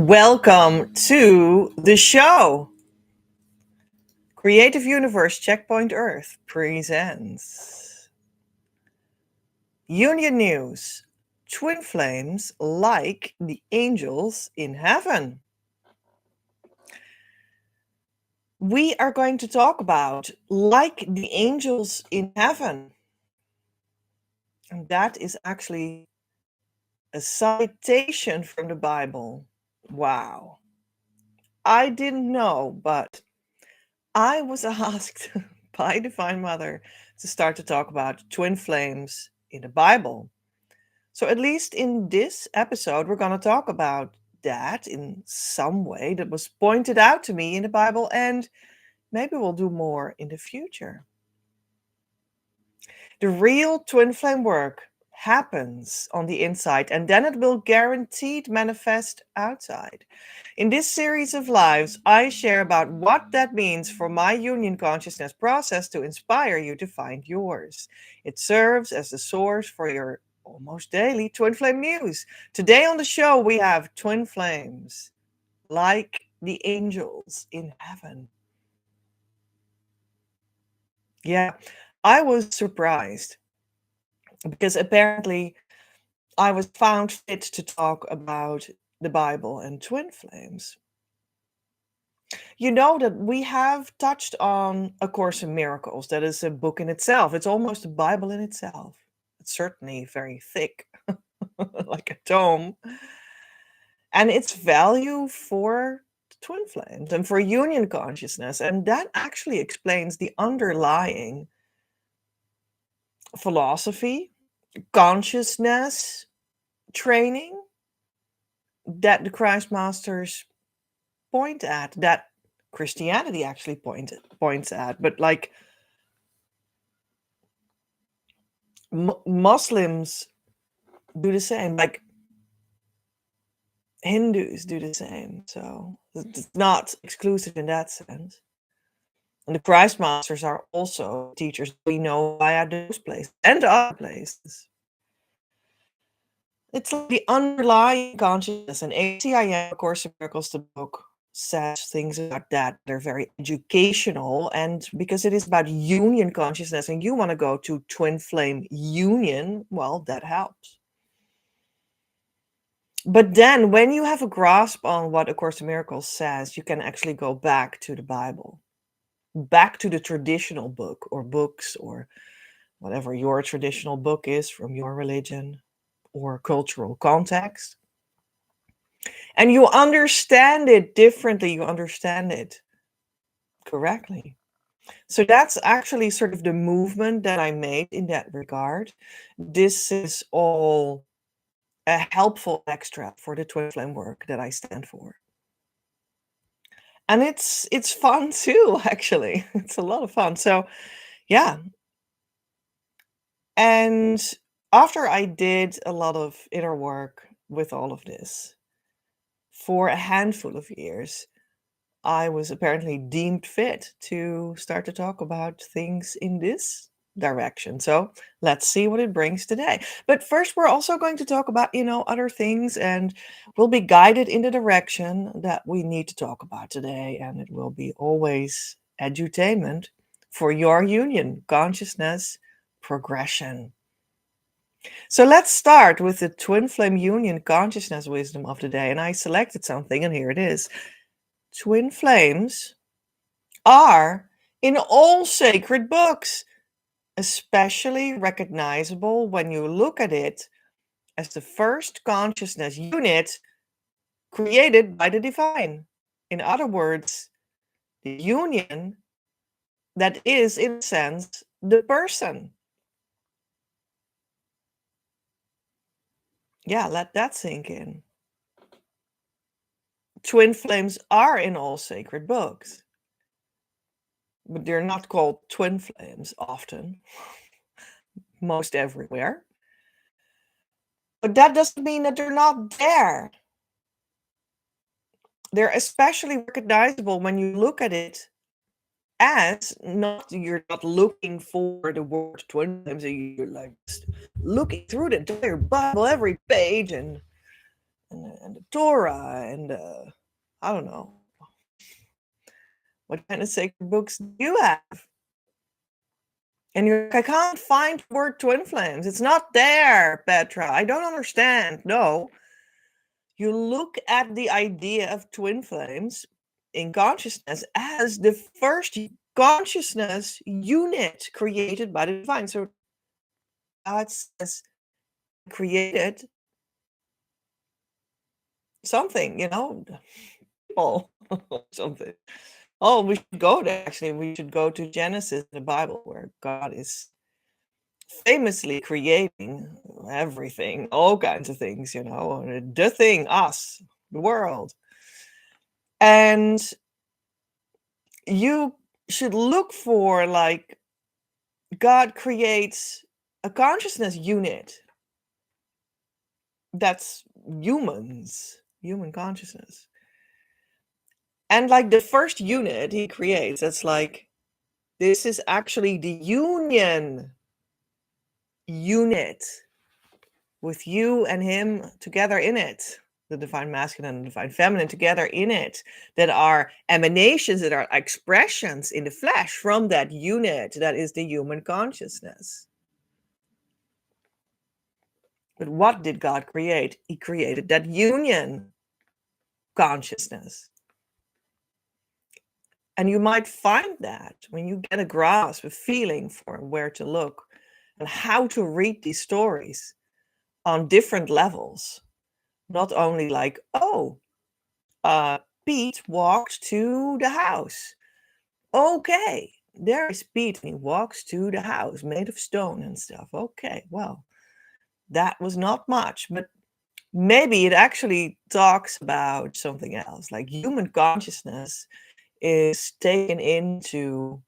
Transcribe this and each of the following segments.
Welcome to the show. Creative Universe Checkpoint Earth presents Union News. Twin flames like the angels in heaven. We are going to talk about like the angels in heaven. And that is actually a citation from the Bible. Wow. I didn't know, but I was asked by Divine Mother to start to talk about twin flames in the Bible. So, at least in this episode, we're going to talk about that in some way that was pointed out to me in the Bible, and maybe we'll do more in the future. The real twin flame work happens on the inside, and then it will guaranteed manifest outside. In this series of lives, I share about what that means for my union consciousness process to inspire you to find yours. It serves as the source for your almost daily twin flame news. Today on the show, we have twin flames like the angels in heaven. Yeah, I was surprised because apparently I was found fit to talk about the Bible and twin flames. You know that we have touched on A Course in Miracles. That is a book in itself. It's almost a Bible in itself. It's certainly very thick, like a tome. And its value for twin flames and for union consciousness. And that actually explains the underlying philosophy, consciousness training that the Christ Masters point at, that Christianity actually points at, but like Muslims do the same, like Hindus do the same. So it's not exclusive in that sense. And the Christ Masters are also teachers we know via those places and other places. It's like the underlying consciousness, and ACIM, of course, Miracles, the book, says things about that. They're very educational, and because it is about union consciousness and you want to go to twin flame union, well, that helps. But then when you have a grasp on what A Course in Miracles says, you can actually go back to the Bible, back to the traditional book or books or whatever your traditional book is from your religion or cultural context. And you understand it differently, you understand it correctly. So that's actually sort of the movement that I made in that regard. This is all a helpful extra for the twin flame work that I stand for. And it's fun too, actually. It's a lot of fun. So yeah. And after I did a lot of inner work with all of this for a handful of years, I was apparently deemed fit to start to talk about things in this direction. So let's see what it brings today. But first, we're also going to talk about, other things, and we'll be guided in the direction that we need to talk about today. And it will be always edutainment for your union consciousness progression. So let's start with the twin flame union consciousness wisdom of the day. And I selected something, and here it is. Twin flames are in all sacred books, especially recognizable when you look at it as the first consciousness unit created by the divine. In other words, the union that is, in a sense, the person. Yeah, let that sink in. Twin flames are in all sacred books, but they're not called twin flames often, most everywhere. But that doesn't mean that they're not there. They're especially recognizable when you look at it as you're not looking for the word twin flames, you're like looking through the entire Bible, every page, and and the Torah and I don't know what kind of sacred books do you have? And you're like, I can't find the word twin flames. It's not there, Petra. I don't understand. No, you look at the idea of twin flames in consciousness as the first consciousness unit created by the divine. So God says, created something, people, something. Oh, we should go there. Actually, we should go to Genesis in the Bible, where God is famously creating everything, all kinds of things, the thing, us, the world. And you should look for, like, God creates a consciousness unit that's human consciousness. And like the first unit he creates, it's like, this is actually the union unit with you and him together in it, the divine masculine and the divine feminine together in it, that are emanations, that are expressions in the flesh from that unit that is the human consciousness. But what did God create? He created that union consciousness. And you might find that when you get a grasp, a feeling for where to look and how to read these stories on different levels. Not only like, oh, Pete walked to the house. Okay, there is Pete, and he walks to the house made of stone and stuff. Okay, well, that was not much, but maybe it actually talks about something else. Like human consciousness is taken into,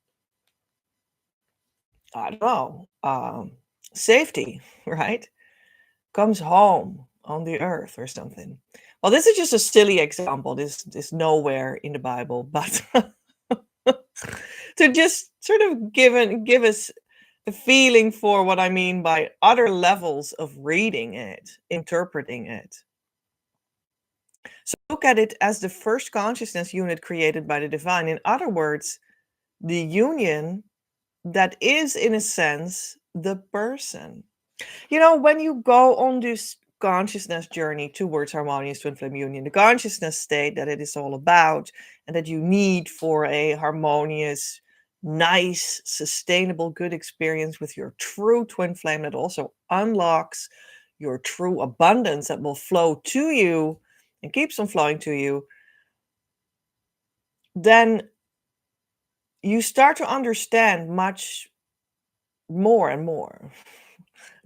I don't know, safety, right? Comes home on the earth or something. Well, this is just a silly example. This is nowhere in the Bible, but to just sort of give us the feeling for what I mean by other levels of reading it, interpreting it. So look at it as the first consciousness unit created by the divine. In other words, the union that is, in a sense, the person. When you go on this consciousness journey towards harmonious twin flame union, the consciousness state that it is all about and that you need for a harmonious, nice, sustainable, good experience with your true twin flame that also unlocks your true abundance that will flow to you and keeps on flowing to you, then you start to understand much more and more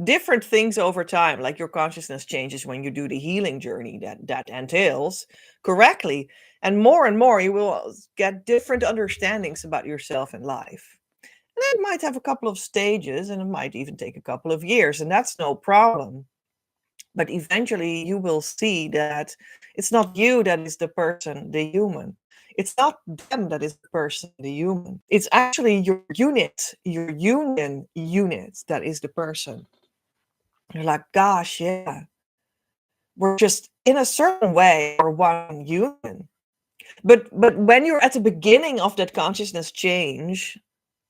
different things over time. Like your consciousness changes when you do the healing journey that entails correctly, and more you will get different understandings about yourself and life. And it might have a couple of stages, and it might even take a couple of years, and that's no problem. But eventually you will see that it's not you that is the person, the human. It's not them that is the person, the human. It's actually your unit, your union unit that is the person. You're like, gosh, yeah. We're just in a certain way or one human. But when you're at the beginning of that consciousness change,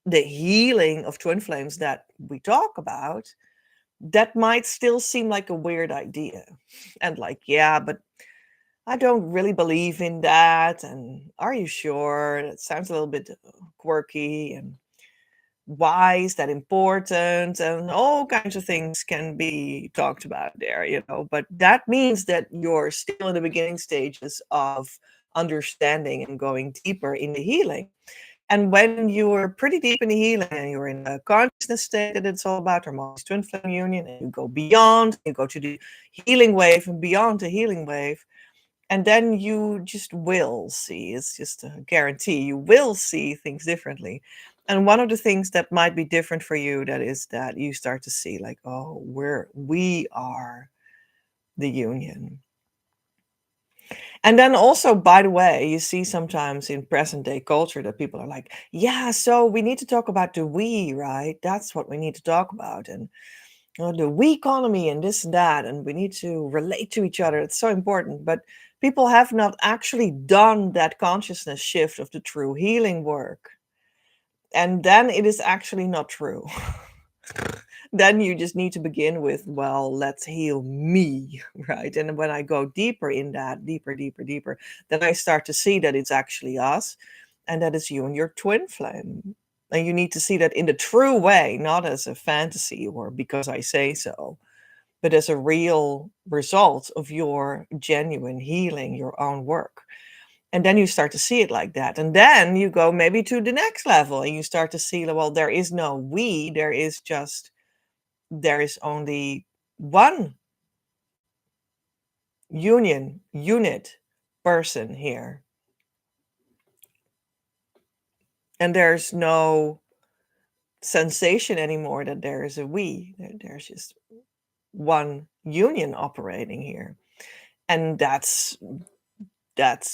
the healing of twin flames that we talk about, that might still seem like a weird idea. And like, yeah, but I don't really believe in that. And are you sure? It sounds a little bit quirky, and why is that important? And all kinds of things can be talked about there, but that means that you're still in the beginning stages of understanding and going deeper in the healing. And when you're pretty deep in the healing and you're in a consciousness state that it's all about harmonious twin flame union, and you go beyond, you go to the healing wave and beyond the healing wave, and then you just will see, it's just a guarantee, you will see things differently. And one of the things that might be different for you, that is that you start to see like, oh, we are the union. And then also, by the way, you see sometimes in present day culture that people are like, yeah, so we need to talk about the we, right? That's what we need to talk about. And the we economy and this and that, and we need to relate to each other. It's so important. But people have not actually done that consciousness shift of the true healing work. And then it is actually not true. Then you just need to begin with, well, let's heal me, right? And when I go deeper in that, deeper, deeper, deeper, then I start to see that it's actually us, and that is you and your twin flame. And you need to see that in the true way, not as a fantasy or because I say so, but as a real result of your genuine healing, your own work. And then you start to see it like that. And then you go maybe to the next level and you start to see, well, there is no we, there is only one unit person here. And there's no sensation anymore that there is a we. There's just one union operating here. And that's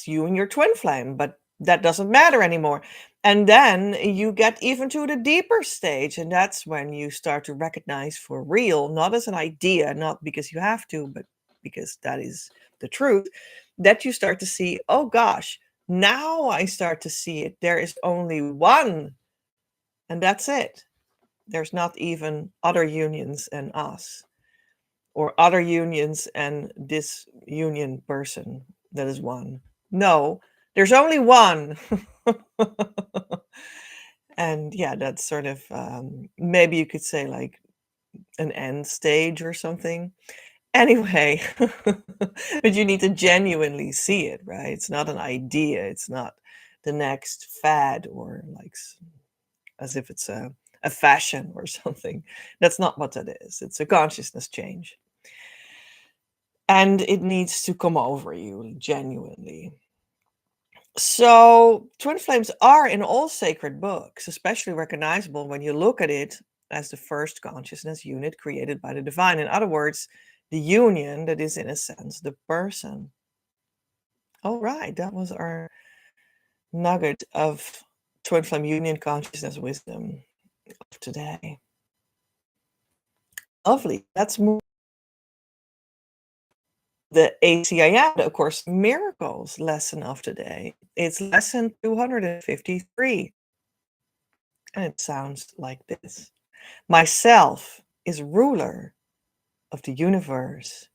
you and your twin flame, but that doesn't matter anymore. And then you get even to the deeper stage, and that's when you start to recognize for real, not as an idea, not because you have to, but because that is the truth, that you start to see, oh gosh, now I start to see it. There is only one, and that's it. There's not even other unions and us, or other unions and this union person that is one. No, there's only one. And yeah, that's sort of maybe you could say like an end stage or something. Anyway, but you need to genuinely see it, right? It's not an idea. It's not the next fad or like as if it's a fashion or something. That's not what that is. It's a consciousness change. And it needs to come over you genuinely. So, twin flames are in all sacred books, especially recognizable when you look at it as the first consciousness unit created by the divine. In other words, the union that is, in a sense, the person. All right, that was our nugget of twin flame union consciousness wisdom of today. Lovely. Let's move the ACIM, of course, miracles lesson of today. It's lesson 253. And it sounds like this. Myself is ruler of the universe.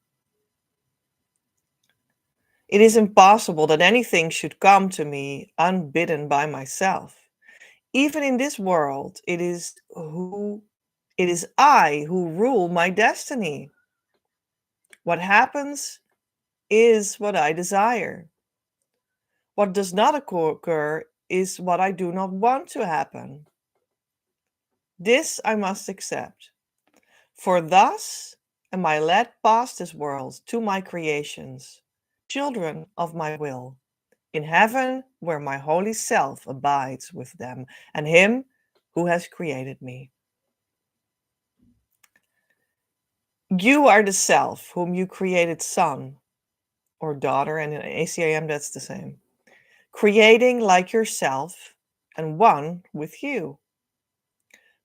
It is impossible that anything should come to me unbidden by myself. Even in this world, it is I who rule my destiny. What happens is what I desire. What does not occur is what I do not want to happen. This I must accept. For thus am I led past this world to my creations, children of my will, in heaven where my holy self abides with them and him who has created me. You are the self whom you created son or daughter, and in ACIM that's the same. Creating like yourself and one with you.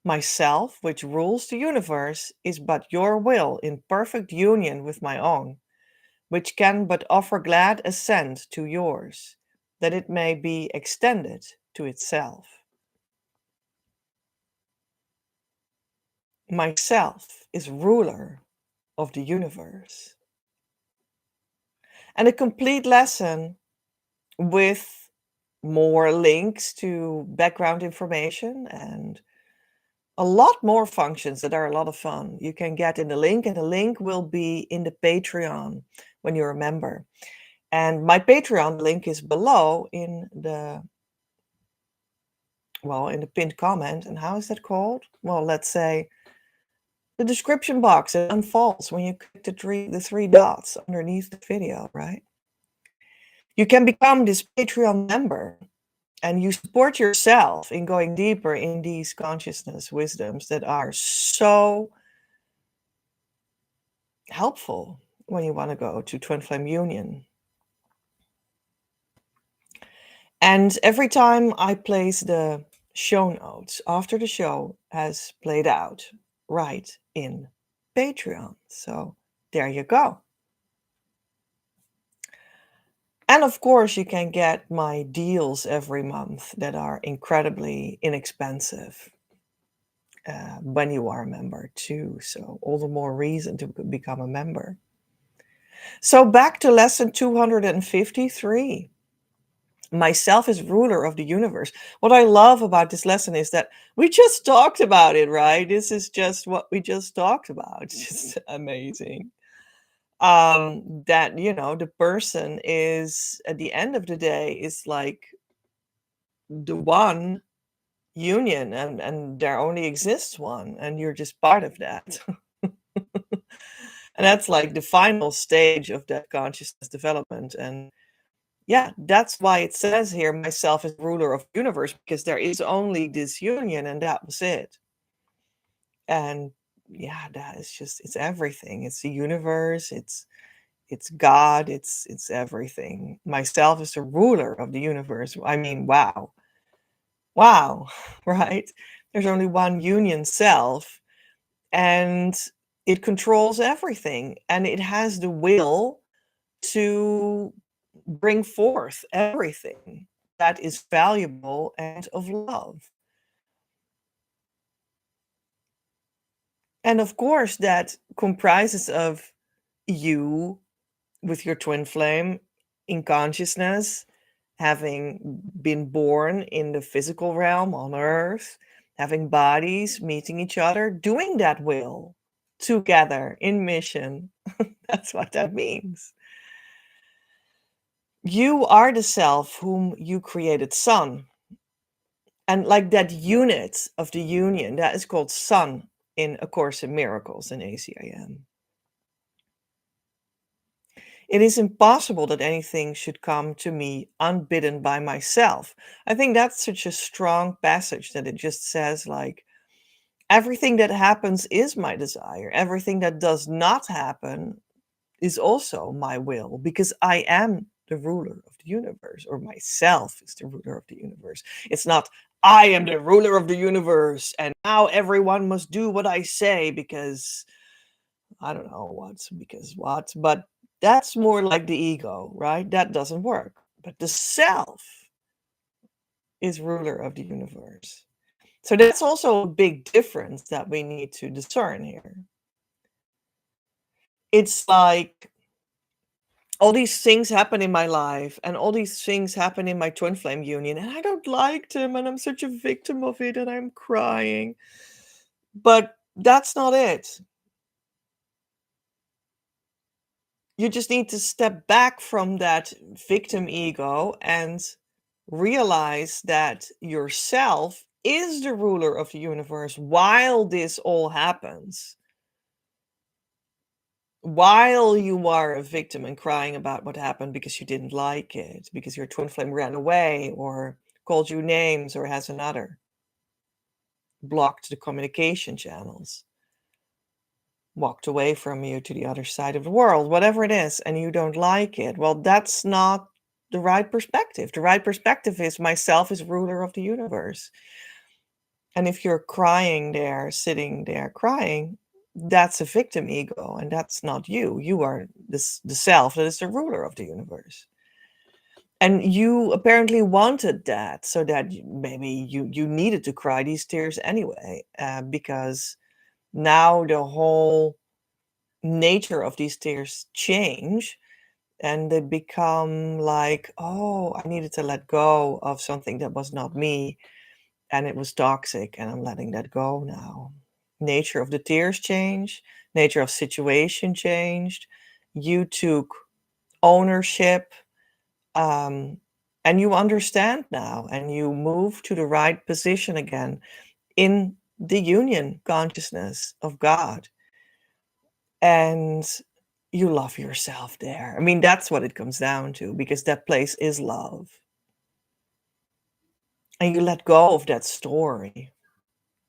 Myself, which rules the universe, is but your will in perfect union with my own, which can but offer glad assent to yours, that it may be extended to itself. Myself is ruler of the universe. And a complete lesson with more links to background information and a lot more functions that are a lot of fun you can get in the link, and the link will be in the Patreon when you're a member. And my Patreon link is below in the pinned comment. And how is that called? Well, let's say the description box. It unfolds when you click the three dots underneath the video, right? You can become this Patreon member and you support yourself in going deeper in these consciousness wisdoms that are so helpful when you want to go to twin flame union. And every time I place the show notes after the show has played out right in Patreon. So there you go. And of course, you can get my deals every month that are incredibly inexpensive when you are a member too. So all the more reason to become a member. So back to lesson 253. Myself is ruler of the universe. What I love about this lesson is that we just talked about it, right? This is just what we just talked about. It's just amazing. That, the person is, at the end of the day, is like the one union, and there only exists one, and you're just part of that. And that's like the final stage of that consciousness development. And yeah, that's why it says here, myself is ruler of the universe, because there is only this union and that was it. And yeah, that is just, it's everything. It's the universe, it's God, it's everything. Myself is the ruler of the universe. I mean, wow. Wow, right? There's only one union self, and it controls everything, and it has the will to bring forth everything that is valuable and of love. And of course, that comprises of you with your twin flame in consciousness, having been born in the physical realm on earth, having bodies, meeting each other, doing that will together in mission. That's what that means. You are the self whom you created, Son. And like that unit of the union, that is called Son in A Course in Miracles in ACIM. It is impossible that anything should come to me unbidden by myself. I think that's such a strong passage that it just says, like, everything that happens is my desire. Everything that does not happen is also my will, because I am the ruler of the universe, or myself is the ruler of the universe. It's not, I am the ruler of the universe, and now everyone must do what I say because I don't know because what, but that's more like the ego, right? That doesn't work. But the self is ruler of the universe. So that's also a big difference that we need to discern here. It's like all these things happen in my life, and all these things happen in my twin flame union, and I don't like them, and I'm such a victim of it, and I'm crying. But that's not it. You just need to step back from that victim ego and realize that yourself is the ruler of the universe while this all happens. While you are a victim and crying about what happened because you didn't like it, because your twin flame ran away or called you names or has another, blocked the communication channels, walked away from you to the other side of the world, whatever it is, and you don't like it, well, that's not the right perspective. The right perspective is myself is ruler of the universe. And if you're crying there, sitting there crying, that's a victim ego, and that's not you. You are the self that is the ruler of the universe. And you apparently wanted that, so that maybe you needed to cry these tears anyway, because now the whole nature of these tears change, and they become like, oh, I needed to let go of something that was not me, and it was toxic, and I'm letting that go now. Nature of the tears changed, nature of situation changed. You took ownership, and you understand now, and you move to the right position again in the union consciousness of God. And you love yourself there. I mean, that's what it comes down to, because that place is love. And you let go of that story.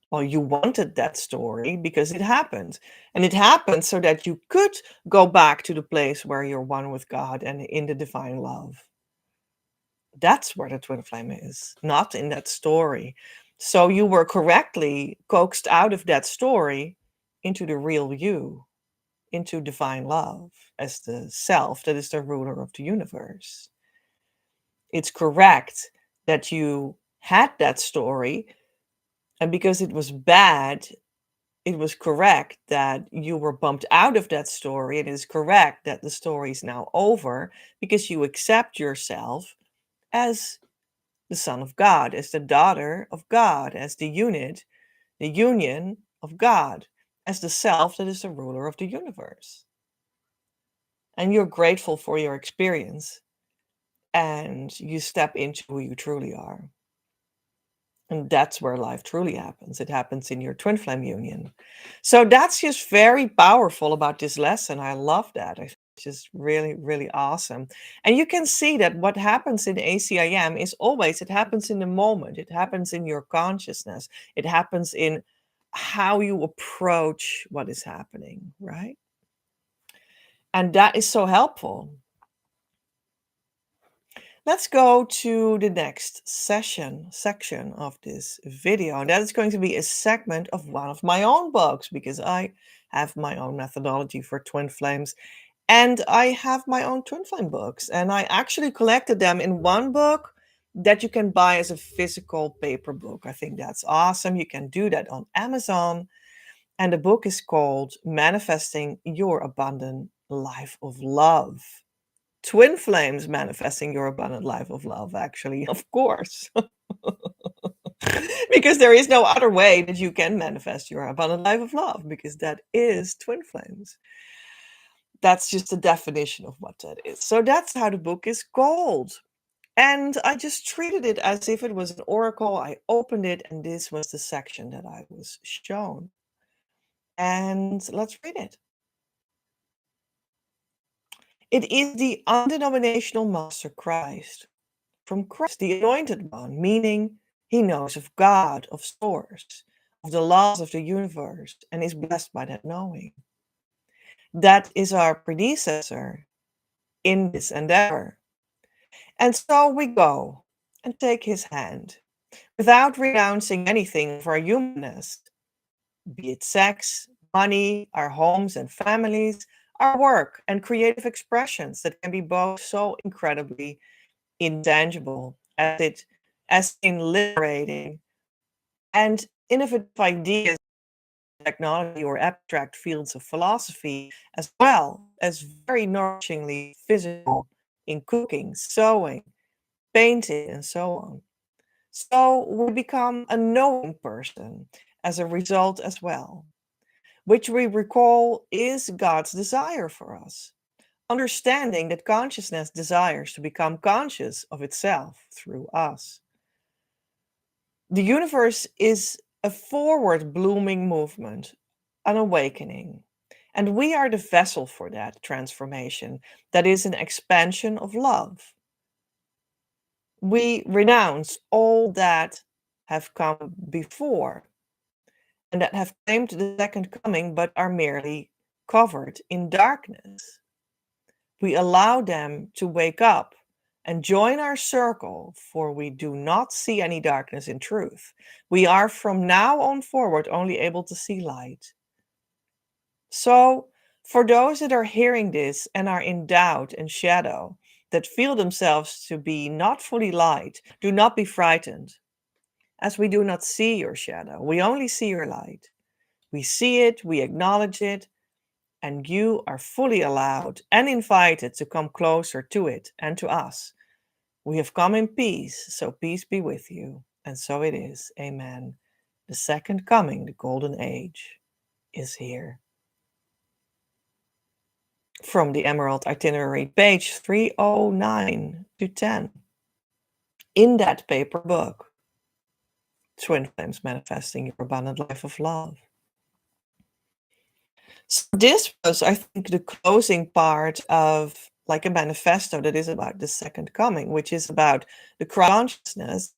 Well, you wanted that story because it happened. And it happened so that you could go back to the place where you're one with God and in the divine love. That's where the twin flame is, not in that story. So you were correctly coaxed out of that story into the real you. into divine love as the self that is the ruler of the universe. It's correct that you had that story, and because it was bad, it was correct that you were bumped out of that story. It is correct that the story is now over because you accept yourself as the son of God, as the daughter of God, as the unit, the union of God, as the self that is the ruler of the universe. And you're grateful for your experience and you step into who you truly are. And that's where life truly happens. It happens in your twin flame union. So that's just very powerful about this lesson. I love that. I think it's just really, really awesome. And you can see that what happens in ACIM is always, it happens in the moment. It happens in your consciousness. It happens in how you approach what is happening, right? And that is so helpful. Let's go to the next section of this video. And that is going to be a segment of one of my own books because I have my own methodology for twin flames and I have my own twin flame books. And I actually collected them in one book that you can buy as a physical paper book. I think that's awesome. You can do that on Amazon. And the book is called Manifesting Your Abundant Life of Love. Twin flames manifesting your abundant life of love, actually, of course. Because there is no other way that you can manifest your abundant life of love, because that is twin flames. That's just the definition of what that is. So that's how the book is called. And I just treated it as if it was an oracle. I opened it, and this was the section that I was shown. And let's read it. It is the undenominational Master Christ, from Christ, the Anointed One, meaning he knows of God, of source, of the laws of the universe, and is blessed by that knowing. That is our predecessor in this endeavor. And so we go and take his hand, without renouncing anything of our humanness, be it sex, money, our homes and families, our work and creative expressions that can be both so incredibly intangible as in liberating and innovative ideas, technology, or abstract fields of philosophy, as well as very nourishingly physical in cooking, sewing, painting, and so on. So we become a knowing person as a result as well, which we recall is God's desire for us. Understanding that consciousness desires to become conscious of itself through us. The universe is a forward blooming movement, an awakening, and we are the vessel for that transformation that is an expansion of love. We renounce all that have come before and that have claimed the second coming but are merely covered in darkness. We allow them to wake up and join our circle, for we do not see any darkness in truth. We are from now on forward only able to see light. So, for those that are hearing this and are in doubt and shadow, that feel themselves to be not fully light, do not be frightened, as we do not see your shadow. We only see your light. We see it, we acknowledge it, and you are fully allowed and invited to come closer to it and to us. We have come in peace, so peace be with you. And so it is. Amen. The second coming, the golden age, is here. From the Emerald Itinerary, page 309 to 10. In that paper book, Twin Flames Manifesting Your Abundant Life of Love. So this was, I think, the closing part of like a manifesto that is about the second coming, which is about the consciousness,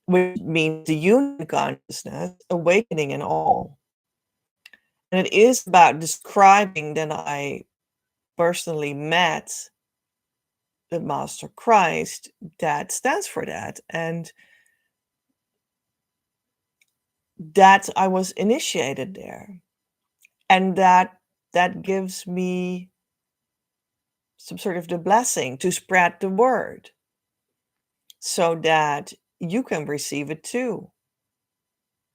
which means the union consciousness, awakening in all. And it is about describing that I personally met the Master Christ that stands for that. And that I was initiated there. And that that gives me some sort of the blessing to spread the word so that you can receive it too,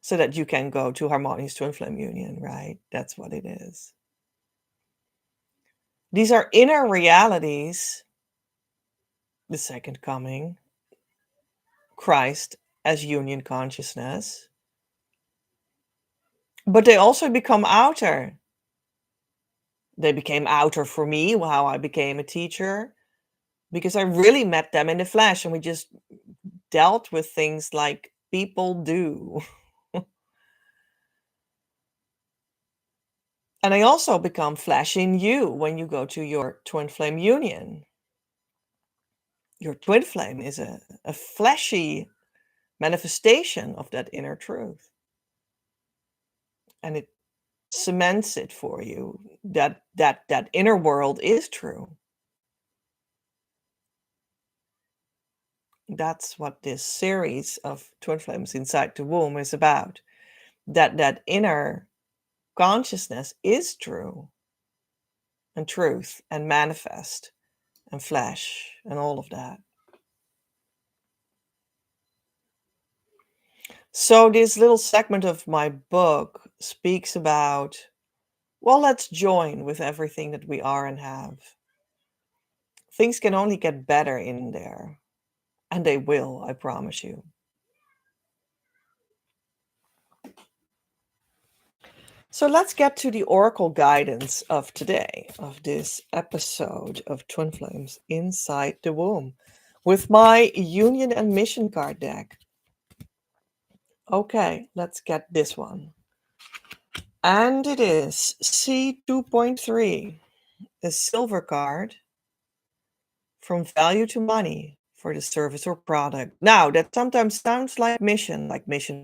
so that you can go to harmonious twin flame union, right? That's what it is. These are inner realities, the second coming, Christ as union consciousness, but they also become outer. They became outer for me, how I became a teacher, because I really met them in the flesh and we just dealt with things like people do. And I also become flesh in you when you go to your twin flame union. Your twin flame is a fleshy manifestation of that inner truth. And it cements it for you that inner world is true. That's what this series of twin flames inside the womb is about. That inner consciousness is true and truth and manifest and flesh and all of that. So this little segment of my book speaks about, well, let's join with everything that we are and have. Things can only get better in there, and they will, I promise you. So let's get to the oracle guidance of today, of this episode of Twin Flames Inside the Womb, with my Union and Mission card deck. Okay, let's get this one. And it is C2.3, a silver card from value to money for the service or product. Now, that sometimes sounds like mission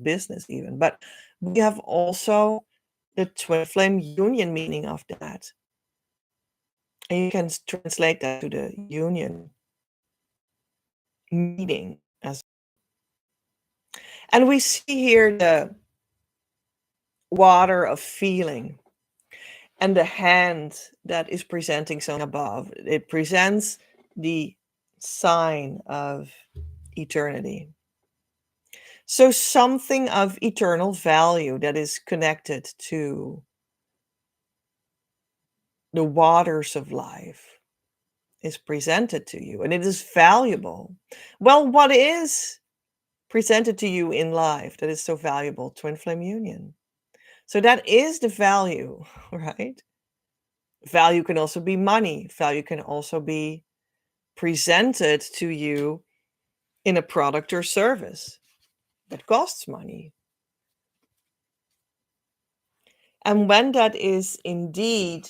business even, but we have also the twin flame union meaning of that. And you can translate that to the union meaning as. And we see here the water of feeling and the hand that is presenting something above. It presents the sign of eternity. So something of eternal value that is connected to the waters of life is presented to you, and it is valuable. Well, what is presented to you in life that is so valuable? Twin flame union. So that is the value, right? Value can also be money. Value can also be presented to you in a product or service that costs money. And when that is indeed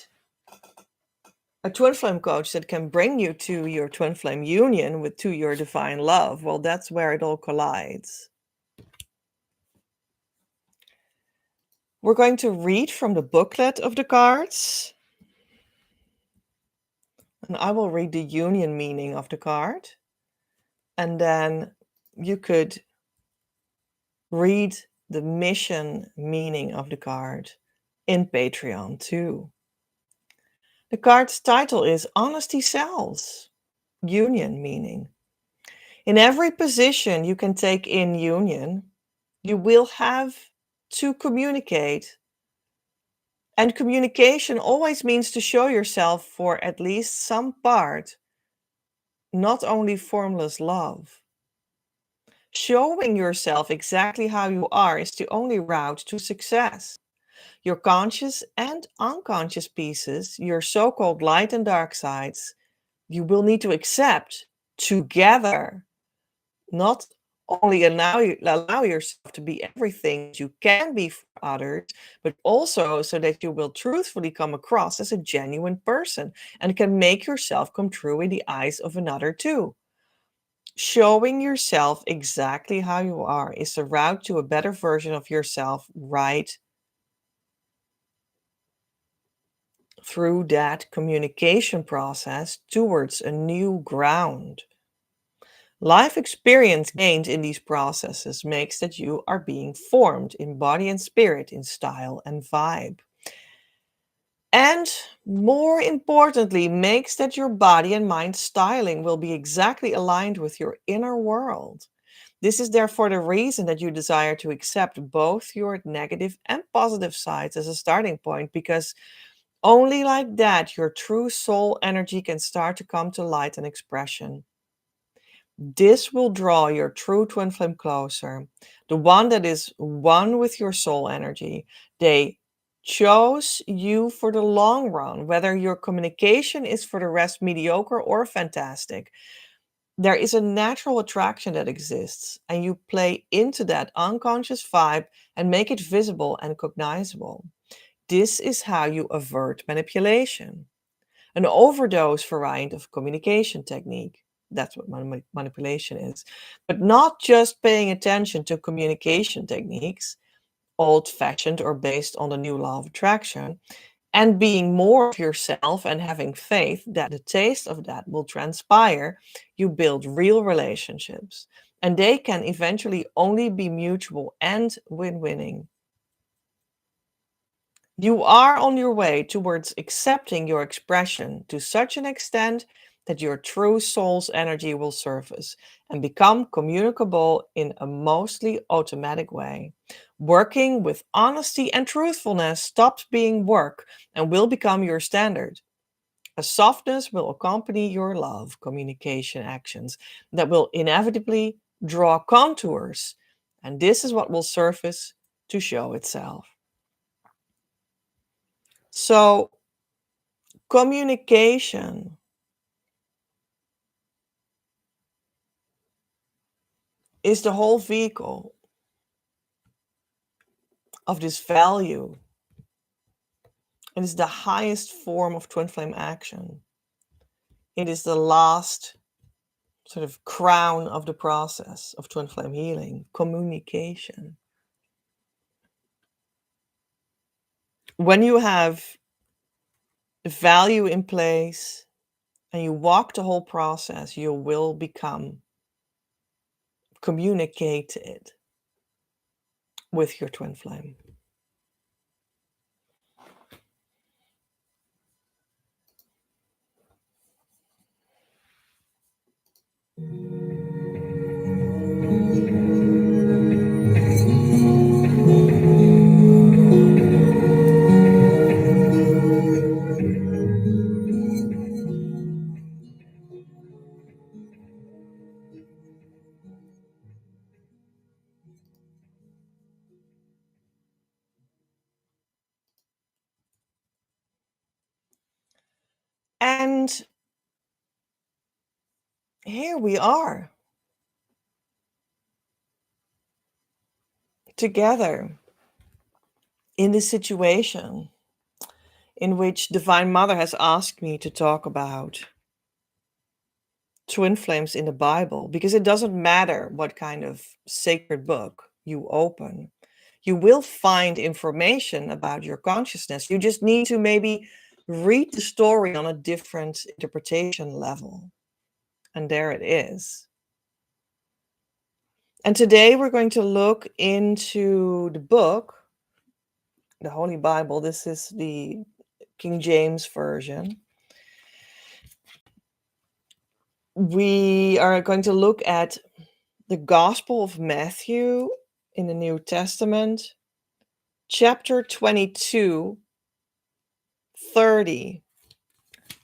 a twin flame coach that can bring you to your twin flame union to your divine love, well, that's where it all collides. We're going to read from the booklet of the cards. And I will read the union meaning of the card. And then you could read the mission meaning of the card in Patreon too. The card's title is Honesty Sells, union meaning. In every position you can take in union, you will have to communicate. And communication always means to show yourself for at least some part, not only formless love. Showing yourself exactly how you are is the only route to success. Your conscious and unconscious pieces, your so-called light and dark sides, you will need to accept together. Not only allow yourself to be everything you can be for others, but also so that you will truthfully come across as a genuine person and can make yourself come true in the eyes of another too. Showing yourself exactly how you are is the route to a better version of yourself, right through that communication process towards a new ground. Life experience gained in these processes makes that you are being formed in body and spirit, in style and vibe. And more importantly, makes that your body and mind styling will be exactly aligned with your inner world. This is therefore the reason that you desire to accept both your negative and positive sides as a starting point, because only like that your true soul energy can start to come to light and expression. This will draw your true twin flame closer, the one that is one with your soul energy. They chose you for the long run, whether your communication is for the rest mediocre or fantastic. There is a natural attraction that exists, and you play into that unconscious vibe and make it visible and cognizable. This is how you avert manipulation, an overdose variant of communication technique. That's what manipulation is. But not just paying attention to communication techniques, old fashioned or based on the new law of attraction, and being more of yourself and having faith that the taste of that will transpire. You build real relationships, and they can eventually only be mutual and win-winning. You are on your way towards accepting your expression to such an extent that your true soul's energy will surface and become communicable in a mostly automatic way. Working with honesty and truthfulness stops being work and will become your standard. A softness will accompany your love communication actions that will inevitably draw contours, and this is what will surface to show itself. So, communication is the whole vehicle of this value. It is the highest form of twin flame action. It is the last sort of crown of the process of twin flame healing, communication. When you have the value in place and you walk the whole process, you will become communicated with your twin flame. And here we are together in this situation in which Divine Mother has asked me to talk about twin flames in the Bible, because it doesn't matter what kind of sacred book you open, you will find information about your consciousness. You just need to maybe read the story on a different interpretation level. And there it is. And today we're going to look into the book, the Holy Bible. This is the King James Version. We are going to look at the Gospel of Matthew in the New Testament, chapter 22, 30.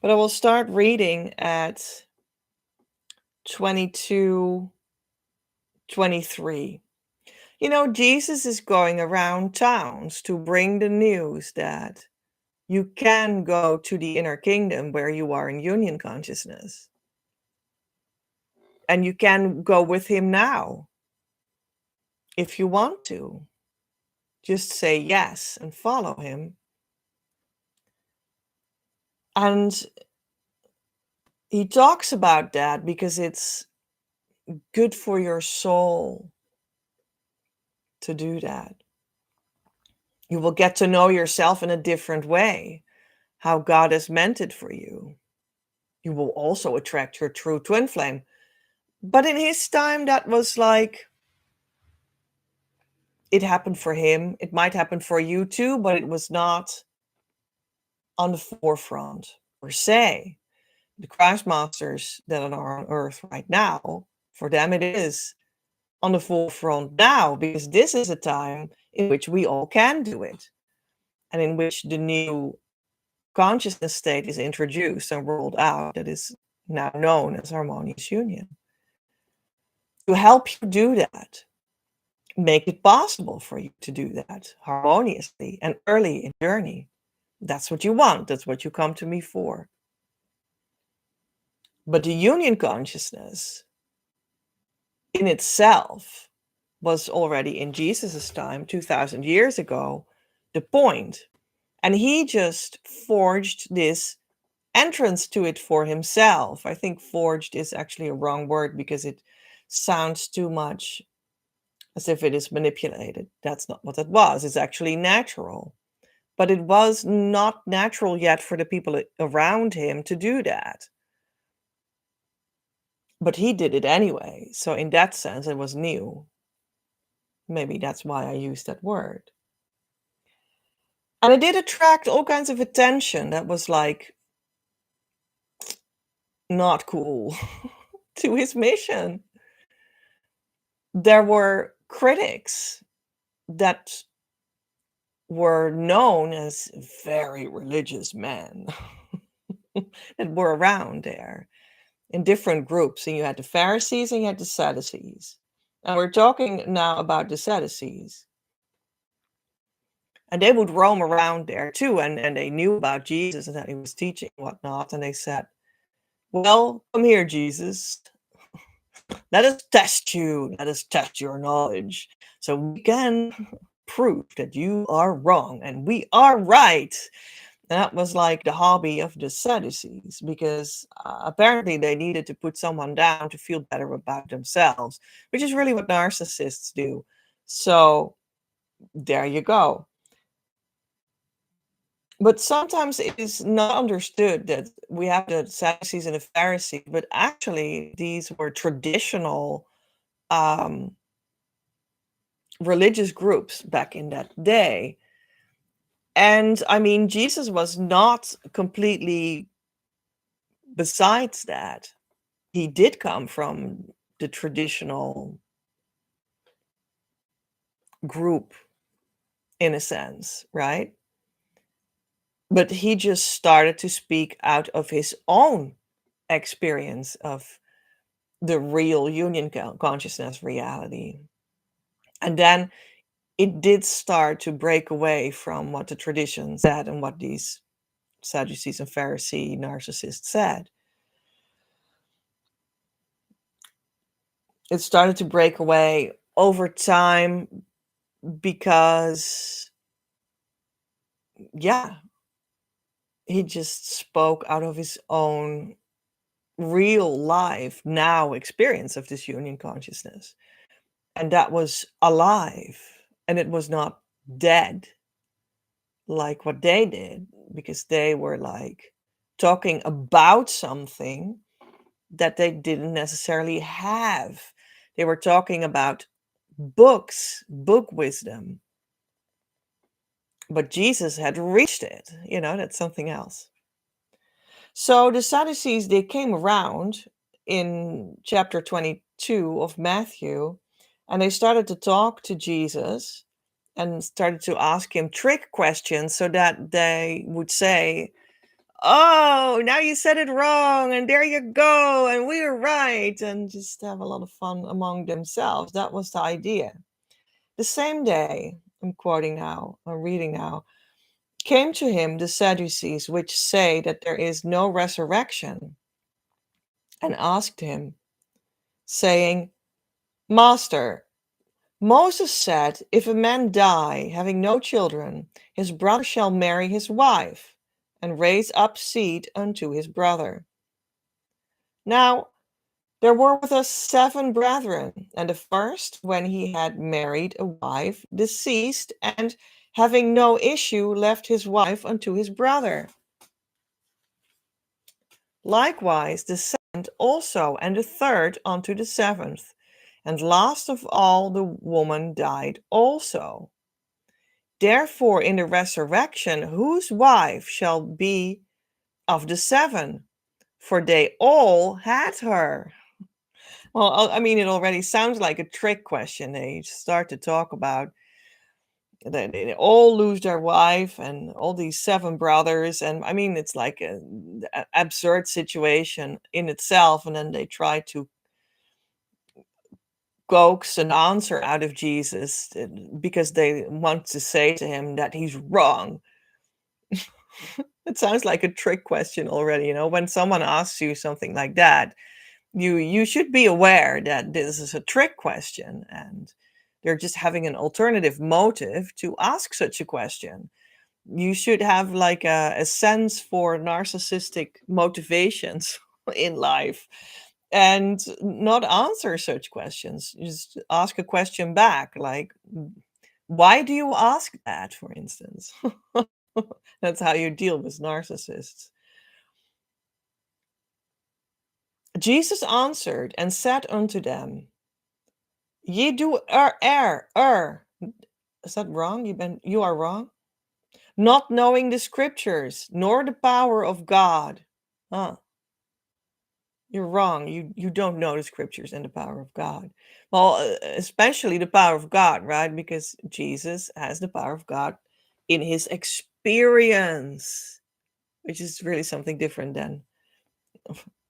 But I will start reading at 22, 23. You know, Jesus is going around towns to bring the news that you can go to the inner kingdom where you are in union consciousness. And you can go with him now if you want to. Just say yes and follow him. And he talks about that because it's good for your soul to do that. You will get to know yourself in a different way, how God has meant it for you. You will also attract your true twin flame. But in his time, that was like, it happened for him. It might happen for you too, but it was not on the forefront per se. The Christ masters that are on earth right now, for them it is on the forefront now, because this is a time in which we all can do it, and in which the new consciousness state is introduced and rolled out that is now known as harmonious union. To help you do that, make it possible for you to do that harmoniously and early in the journey. That's what you want. That's what you come to me for. But the union consciousness in itself was already in Jesus' time, 2000 years ago, the point. And he just forged this entrance to it for himself. I think forged is actually a wrong word because it sounds too much as if it is manipulated. That's not what it was. It's actually natural. But it was not natural yet for the people around him to do that. But he did it anyway. So in that sense, it was new. Maybe that's why I used that word. And it did attract all kinds of attention that was like not cool to his mission. There were critics that were known as very religious men that were around there in different groups. And you had the Pharisees and you had the Sadducees. And we're talking now about the Sadducees. And they would roam around there too. And they knew about Jesus and that he was teaching and whatnot. And they said, well, come here, Jesus. Let us test you. Let us test your knowledge. So we can prove that you are wrong and we are right. And that was like the hobby of the Sadducees, because apparently they needed to put someone down to feel better about themselves, which is really what narcissists do. So there you go. But sometimes it is not understood that we have the Sadducees and the Pharisees, but actually these were traditional religious groups back in that day. And I mean, Jesus was not completely besides that. He did come from the traditional group in a sense, right? But he just started to speak out of his own experience of the real union consciousness reality. And then it did start to break away from what the tradition said and what these Sadducees and Pharisee narcissists said. It started to break away over time because, yeah, he just spoke out of his own real life now experience of this union consciousness. And that was alive and it was not dead like what they did, because they were like talking about something that they didn't necessarily have. They were talking about books, book wisdom. But Jesus had reached it. That's something else. So the Sadducees, they came around in chapter 22 of Matthew, and they started to talk to Jesus and started to ask him trick questions so that they would say, oh, now you said it wrong, and there you go, and we were right, and just have a lot of fun among themselves. That was the idea. The same day, I'm reading now, came to him the Sadducees, which say that there is no resurrection, and asked him, saying, Master, Moses said, if a man die, having no children, his brother shall marry his wife, and raise up seed unto his brother. Now, there were with us 7 brethren, and the first, when he had married a wife, deceased, and having no issue, left his wife unto his brother. Likewise, the second also, and the third unto the 7th. And last of all, the woman died also. Therefore, in the resurrection, whose wife shall be of the seven? For they all had her. Well, I mean, it already sounds like a trick question. They start to talk about that they all lose their wife and all these seven brothers. And I mean, it's like an absurd situation in itself. And then they try to coax an answer out of Jesus because they want to say to him that he's wrong. It sounds like a trick question already. When someone asks you something like that, you should be aware that this is a trick question and they're just having an alternative motive to ask such a question. You should have like a sense for narcissistic motivations in life and not answer such questions. Just ask a question back, like, why do you ask that, for instance? That's how you deal with narcissists. Jesus answered and said unto them, Ye do err. Is that wrong? You are wrong? Not knowing the scriptures, nor the power of God. Huh. You're wrong. You don't know the scriptures and the power of God. Well, especially the power of God, right? Because Jesus has the power of God in his experience, which is really something different than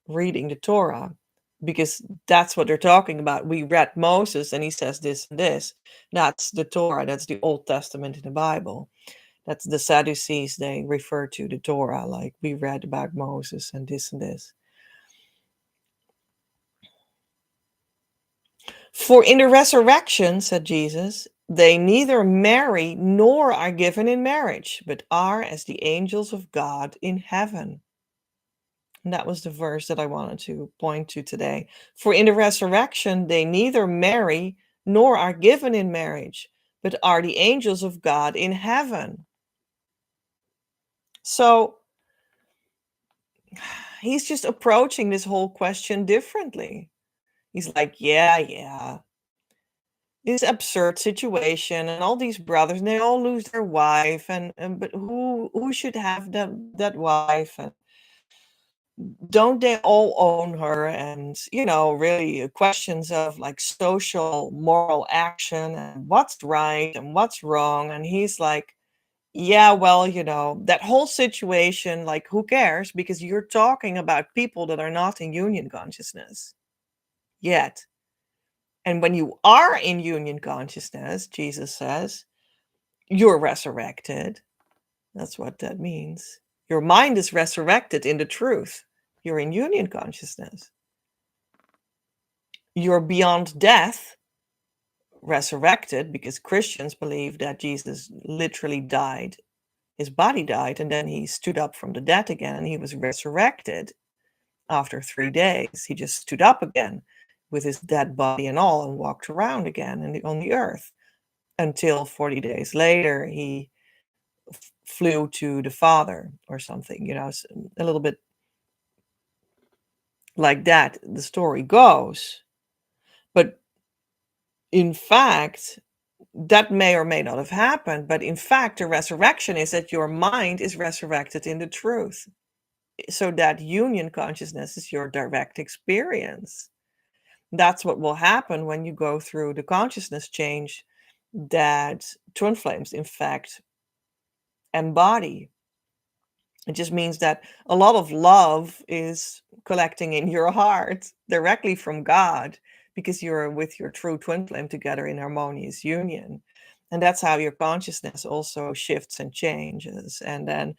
reading the Torah, because that's what they're talking about. We read Moses and he says this and this. That's the Torah. That's the Old Testament in the Bible. That's the Sadducees. They refer to the Torah, like we read about Moses and this and this. For in the resurrection, said Jesus, they neither marry nor are given in marriage, but are as the angels of God in heaven. And that was the verse that I wanted to point to today. For in the resurrection, they neither marry nor are given in marriage, but are the angels of God in heaven. So he's just approaching this whole question differently. He's like, yeah, this absurd situation and all these brothers, and they all lose their wife, and but who should have that wife, and don't they all own her? And really questions of like social moral action and what's right and what's wrong. And he's like, yeah, well, that whole situation, like, who cares, because you're talking about people that are not in union consciousness yet. And when you are in union consciousness, Jesus says, you're resurrected. That's what that means. Your mind is resurrected in the truth. You're in union consciousness. You're beyond death, resurrected, because Christians believe that Jesus literally died. His body died, and then he stood up from the dead again, and he was resurrected after 3 days. He just stood up again with his dead body and all and walked around again on the earth until 40 days later he flew to the Father or something, a little bit like that the story goes. But in fact, that may or may not have happened, but in fact, the resurrection is that your mind is resurrected in the truth. So that union consciousness is your direct experience. That's what will happen when you go through the consciousness change that twin flames, in fact, embody. It just means that a lot of love is collecting in your heart directly from God, because you're with your true twin flame together in harmonious union. And that's how your consciousness also shifts and changes. And then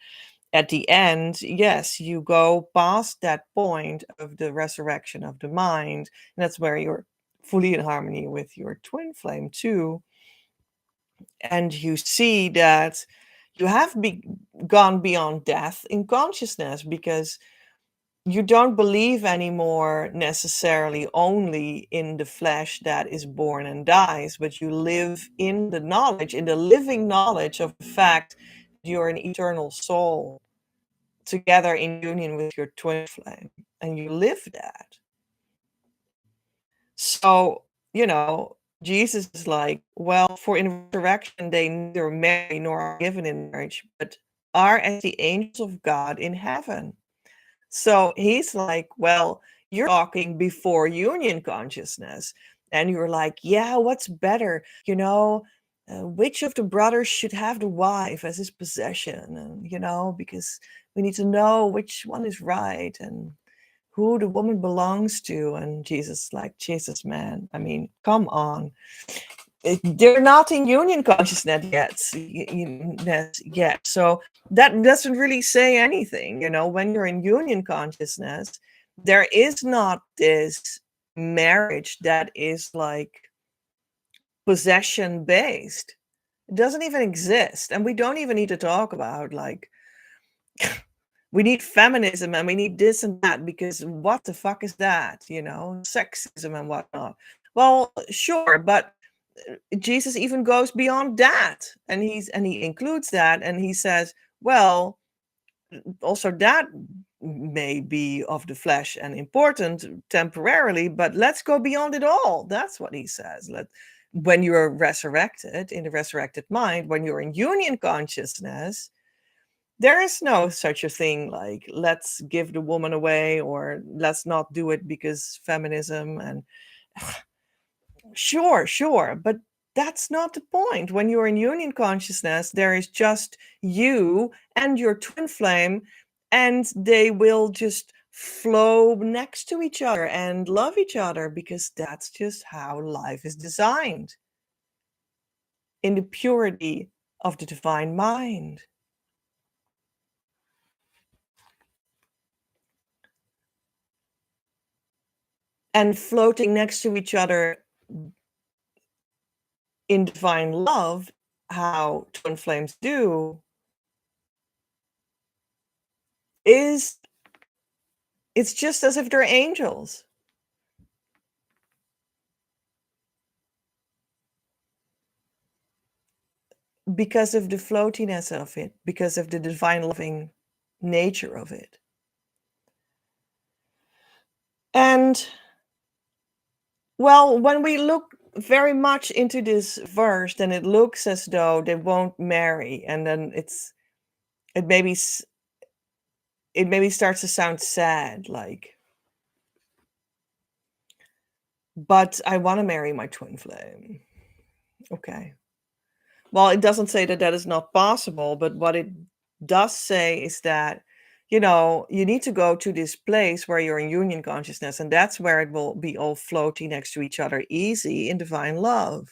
at the end, yes, you go past that point of the resurrection of the mind. And that's where you're fully in harmony with your twin flame too. And you see that you have gone beyond death in consciousness, because you don't believe anymore necessarily only in the flesh that is born and dies, but you live in the knowledge, in the living knowledge of the fact that you're an eternal soul together in union with your twin flame, and you live that. So, Jesus is like, well, for in resurrection they neither marry nor are given in marriage, but are as the angels of God in heaven. So he's like, well, you're talking before union consciousness. And you're like, yeah, what's better? Which of the brothers should have the wife as his possession? And, because we need to know which one is right and who the woman belongs to. And Jesus, like, Jesus, man, I mean, come on. They're not in union consciousness yet. So that doesn't really say anything. When you're in union consciousness, there is not this marriage that is like possession based. It doesn't even exist. And we don't even need to talk about like we need feminism and we need this and that, because what the fuck is that? Sexism and whatnot. Well, sure, but Jesus even goes beyond that, and he includes that, and he says, well, also that may be of the flesh and important temporarily, but let's go beyond it all. That's what he says. When you're resurrected in the resurrected mind, when you're in union consciousness, there is no such a thing like let's give the woman away or let's not do it because feminism. And sure, but that's not the point. When you're in union consciousness, there is just you and your twin flame, and they will just flow next to each other and love each other, because that's just how life is designed in the purity of the divine mind. And floating next to each other in divine love, how twin flames do, is it's just as if they're angels, because of the floatiness of it, because of the divine loving nature of it. And well, when we look very much into this verse, then it looks as though they won't marry, and then it maybe starts to sound sad, like, but I want to marry my twin flame. Okay. Well, it doesn't say that that is not possible, but what it does say is that, you need to go to this place where you're in union consciousness, and that's where it will be all floating next to each other, easy in divine love.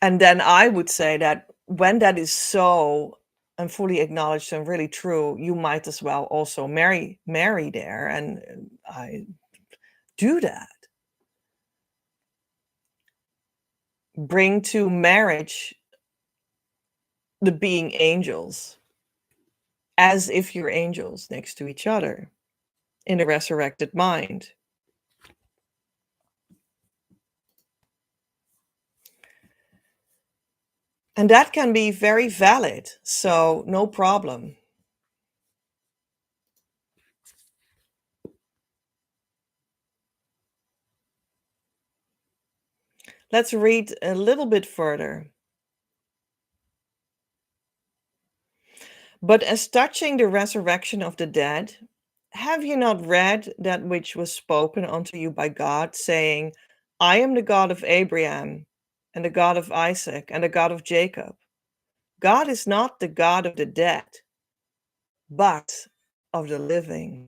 And then I would say that when that is so and fully acknowledged and really true, you might as well also marry there, and I do that. Bring to marriage the being angels, as if you're angels next to each other in a resurrected mind. And that can be very valid, so no problem. Let's read a little bit further. But as touching the resurrection of the dead, have you not read that which was spoken unto you by God, saying, I am the God of Abraham, and the God of Isaac, and the God of Jacob? God is not the God of the dead, but of the living.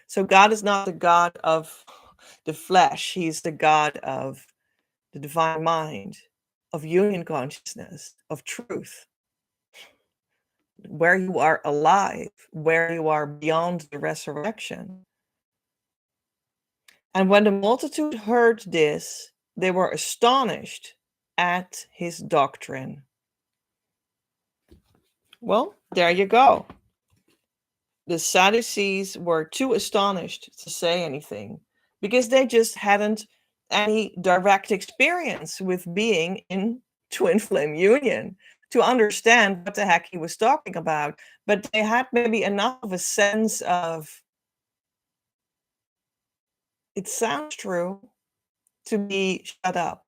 So God is not the God of the flesh. He's the God of the divine mind, of union consciousness, of truth, where you are alive, where you are beyond the resurrection. And when the multitude heard this, they were astonished at his doctrine. Well, there you go. The Sadducees were too astonished to say anything because they just hadn't any direct experience with being in twin flame union to understand what the heck he was talking about. But they had maybe enough of a sense of, it sounds true. to be shut up.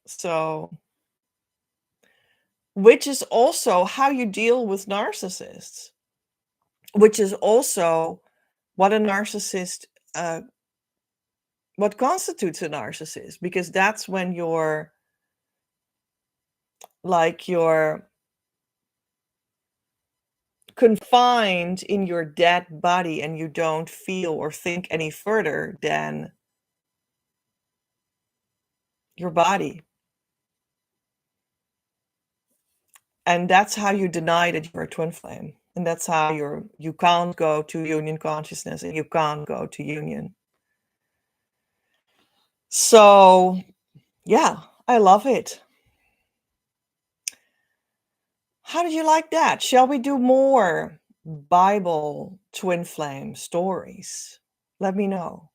So, which is also how you deal with narcissists, which is also what a narcissist, what constitutes a narcissist, because that's when you're confined in your dead body and you don't feel or think any further than your body. And that's how you deny that you're a twin flame. And that's how you can't go to union consciousness and you can't go to union. So, yeah, I love it. How did you like that? Shall we do more Bible twin flame stories? Let me know.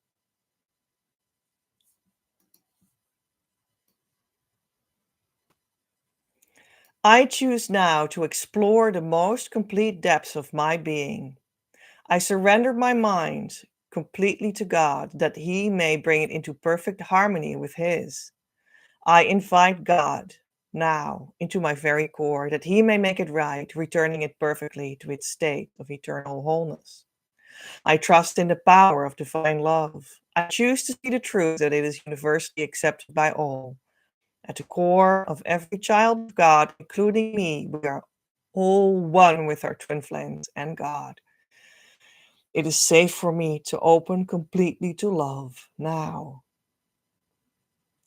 I choose now to explore the most complete depths of my being. I surrender my mind completely to God that He may bring it into perfect harmony with His. I invite God now into my very core that He may make it right, returning it perfectly to its state of eternal wholeness. I trust in the power of divine love. I choose to see the truth that it is universally accepted by all. At the core of every child of God, including me, we are all one with our twin flames and God. It is safe for me to open completely to love now.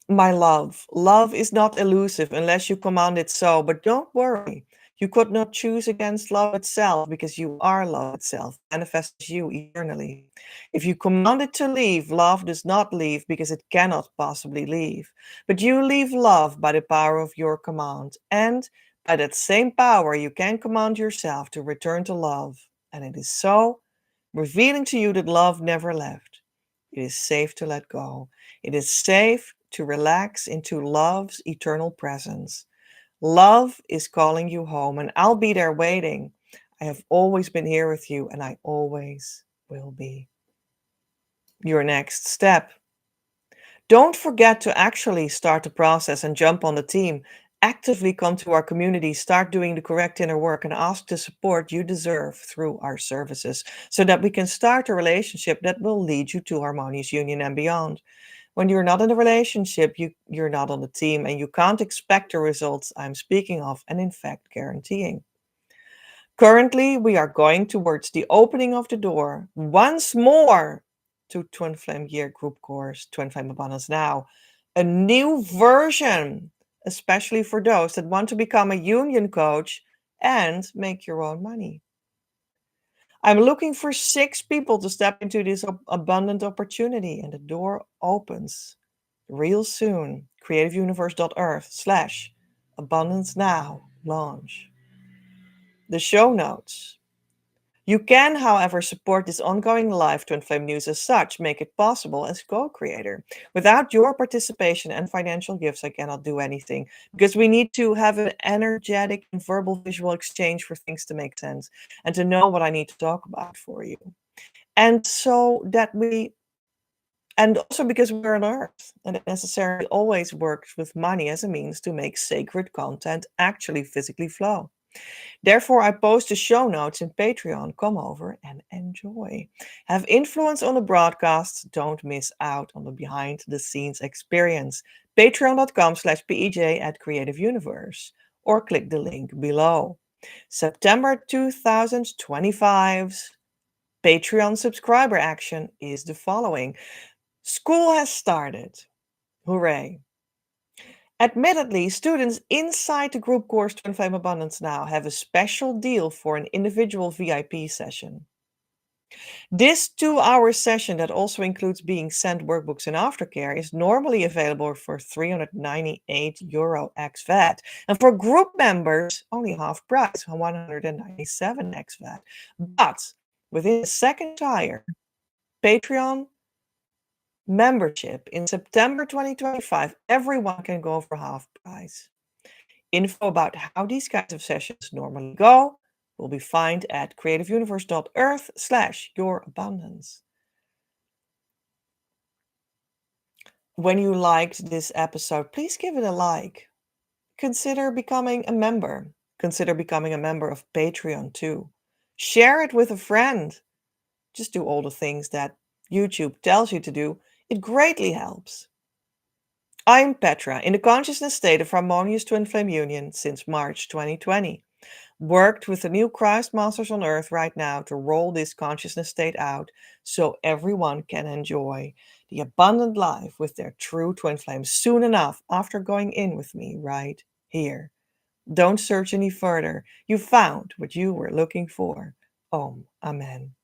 My love, love is not elusive unless you command it so, but don't worry. You could not choose against love itself because you are love itself, manifests you eternally. If you command it to leave, love does not leave because it cannot possibly leave. But you leave love by the power of your command, and by that same power you can command yourself to return to love. And it is so, revealing to you that love never left. It is safe to let go. It is safe to relax into love's eternal presence. Love is calling you home, and I'll be there waiting. I have always been here with you, and I always will be. Your next step. Don't forget to actually start the process and jump on the team. Actively come to our community, start doing the correct inner work, and ask the support you deserve through our services so that we can start a relationship that will lead you to harmonious union and beyond. When you're not in a relationship, you're not on the team and you can't expect the results I'm speaking of and in fact guaranteeing. Currently, we are going towards the opening of the door once more to Twin Flame Year Group Course, Twin Flame Abundance Now, a new version, especially for those that want to become a union coach and make your own money. I'm looking for 6 people to step into this abundant opportunity, and the door opens real soon. creativeuniverse.earth/abundance now launch. The show notes. You can, however, support this ongoing live Twin Flame news as such, make it possible as co-creator. Without your participation and financial gifts, I cannot do anything because we need to have an energetic and verbal visual exchange for things to make sense and to know what I need to talk about for you. And also because we're on Earth, and it necessarily always works with money as a means to make sacred content actually physically flow. Therefore, I post the show notes in Patreon. Come over and enjoy. Have influence on the broadcasts. Don't miss out on the behind the scenes experience. Patreon.com/PEJ at Creative Universe or click the link below. September 2025's Patreon subscriber action is the following. School has started. Hooray. Admittedly, students inside the group course Twin Flame Abundance Now have a special deal for an individual VIP session. This 2-hour session that also includes being sent workbooks and aftercare is normally available for €398 ex-VAT. And for group members, only half price, $197 ex-VAT. But within the second tier, Patreon membership in September 2025, everyone can go for half price. Info about how these kinds of sessions normally go will be found at creativeuniverse.earth/yourabundance. When you liked this episode, please give it a like. Consider becoming a member. Consider becoming a member of Patreon too. Share it with a friend. Just do all the things that YouTube tells you to do. It greatly helps. I'm Petra, in the consciousness state of harmonious twin flame union since March 2020. Worked with the new Christ Masters on Earth right now to roll this consciousness state out so everyone can enjoy the abundant life with their true twin flames soon enough after going in with me right here. Don't search any further. You found what you were looking for. Om. Amen.